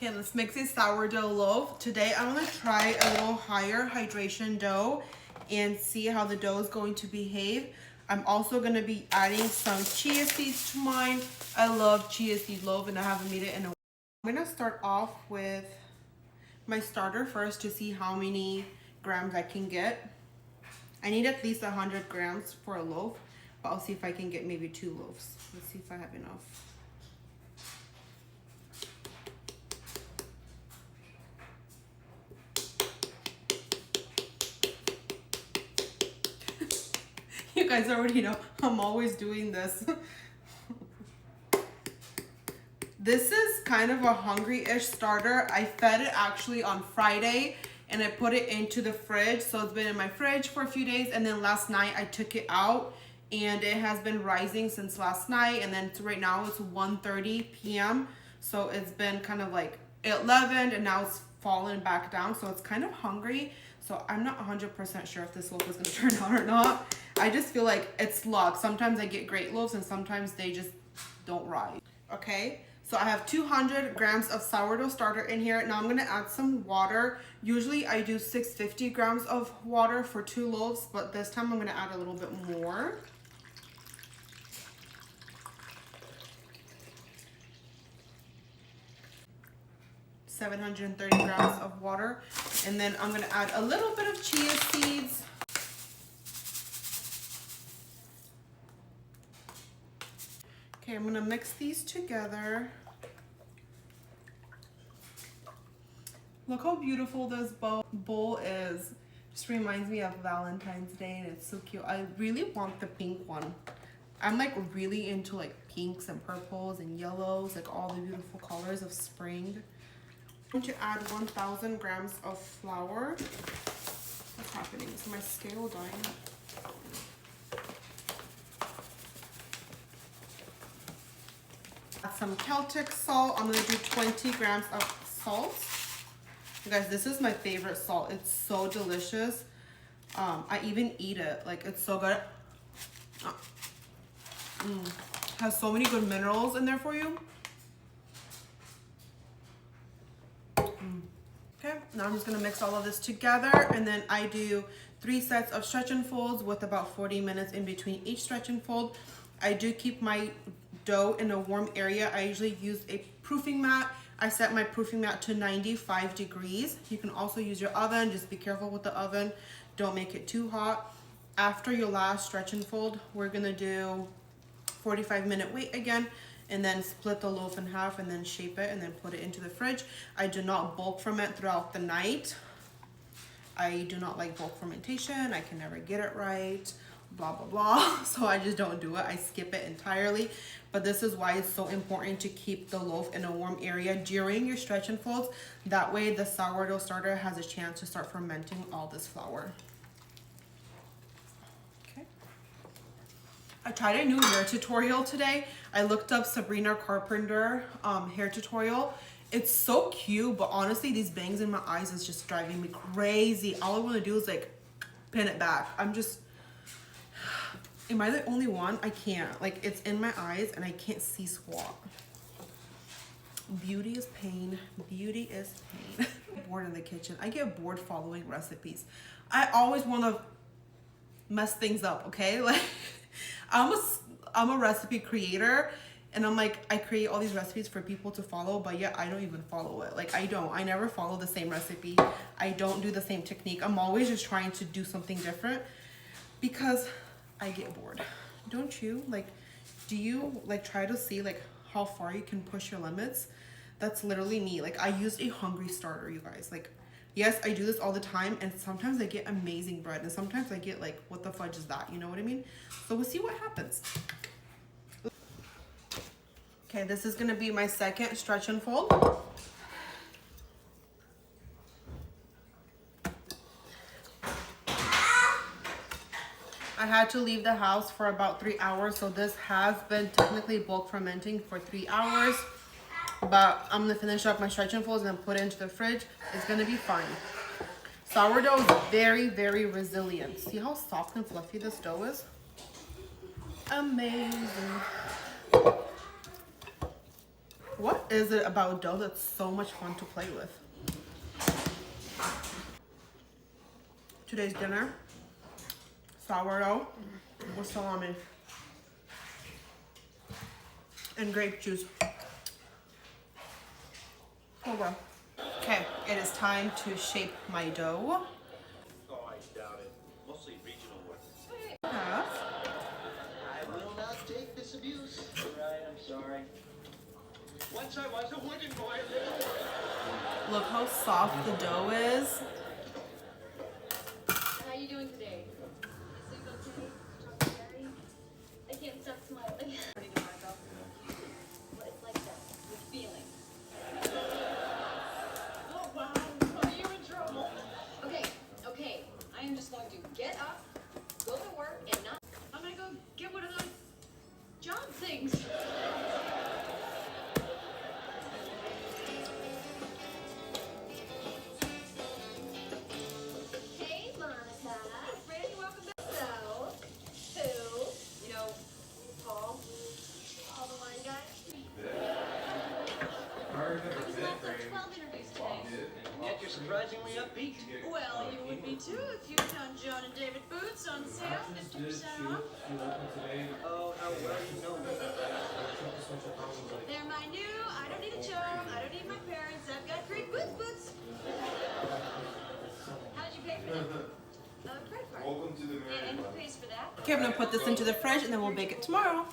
Okay, let's mix a sourdough loaf. Today I'm gonna try a little higher hydration dough and see how the dough is going to behave. I'm also gonna be adding some chia seeds to mine. I love chia seed loaf and I haven't made it in a while. I'm gonna start off with my starter first to see how many grams I can get. I need at least 100 grams for a loaf, but I'll see if I can get maybe 2 loaves. Let's see if I have enough. You guys already know I'm always doing this. This is kind of a hungry-ish starter. I fed it actually on Friday and I put it into the fridge. So it's been in my fridge for a few days, and then last night I took it out and it has been rising since last night, and then right now it's 1:30 p.m. So it's been kind of like 11 and now it's fallen back down. So it's kind of hungry. So I'm not 100% sure if this loaf is gonna turn out or not. I just feel like it's luck. Sometimes I get great loaves and sometimes they just don't rise. Okay, so I have 200 grams of sourdough starter in here. Now I'm gonna add some water. Usually I do 650 grams of water for 2 loaves, but this time I'm gonna add a little bit more. $730 grams of water, and then I'm gonna add a little bit of chia seeds. Okay, I'm gonna mix these together. Look how beautiful this bowl is. Just reminds me of Valentine's Day and it's so cute. I really want the pink one. I'm like really into like pinks and purples and yellows, like all the beautiful colors of spring. I'm going to add 1,000 grams of flour. What's happening? Is my scale dying? Add some Celtic salt. I'm gonna do 20 grams of salt. You guys, this is my favorite salt. It's so delicious. I even eat it. Like, it's so good. Has so many good minerals in there for you. Okay, now I'm just gonna mix all of this together, and then I do 3 sets of stretch and folds with about 40 minutes in between each stretch and fold. I do keep my dough in a warm area. I usually use a proofing mat. I set my proofing mat to 95 degrees. You can also use your oven. Just be careful with the oven. Don't make it too hot. After your last stretch and fold, we're gonna do 45-minute wait again, and then split the loaf in half and then shape it and then put it into the fridge. I do not bulk ferment throughout the night. I do not like bulk fermentation. I can never get it right, blah, blah, blah. So I just don't do it. I skip it entirely. But this is why it's so important to keep the loaf in a warm area during your stretch and folds. That way the sourdough starter has a chance to start fermenting all this flour. I tried a new hair tutorial today. I looked up Sabrina Carpenter hair tutorial. It's so cute, but honestly, these bangs in my eyes is just driving me crazy. All I want to do is like pin it back. I'm just, am I the only one? I can't. Like, it's in my eyes and I can't see squat. Beauty is pain. Beauty is pain. I'm bored in the kitchen. I get bored following recipes. I always want to mess things up, okay? Like, I'm a recipe creator, and I'm like, I create all these recipes for people to follow, but yet I don't even follow it. Like, I never follow the same recipe. I don't do the same technique. I'm always just trying to do something different because I get bored. Don't you? Like, do you like try to see like how far you can push your limits? That's literally me. Like, I used a hungry starter, you guys. Like, yes, I do this all the time, and sometimes I get amazing bread, and sometimes I get like, what the fudge is that? You know what I mean? So we'll see what happens. Okay, this is gonna be my second stretch and fold. I had to leave the house for about 3 hours, so this has been technically bulk fermenting for 3 hours. But I'm gonna finish up my stretch and folds and then put it into the fridge. It's gonna be fine. Sourdough is very, very resilient. See how soft and fluffy this dough is? Amazing. What is it about dough that's so much fun to play with? Today's dinner, sourdough with salami and grape juice. Oh well. Okay, it is time to shape my dough. Oh, I doubt it. Mostly regional work. Half. I will not take this abuse. Right, I'm sorry. Once I was a wooden boy. Look how soft the dough is. How you doing today? Sleep okay? Talk to Daddy? I can't stop smiling. What it's like that, with feeling. Oh wow, are you in trouble? Okay. I am just going to get up, go to work, and not. I'm gonna go get one of those job things. Hey, Monica. Randy, welcome back. So, who? You know, Paul the wine guy. I was about the 12 interviews today. Yet you're surprisingly upbeat. Well, you would be too if you found John and David boots on sale, 50% off. Oh, how well you know me. They're my new, I don't need a chum, I don't need my parents, I've got great boots. How did you pay for them? Credit card. Welcome to the And who pays for that? Okay, I'm gonna put this into the fridge and then we'll bake it tomorrow.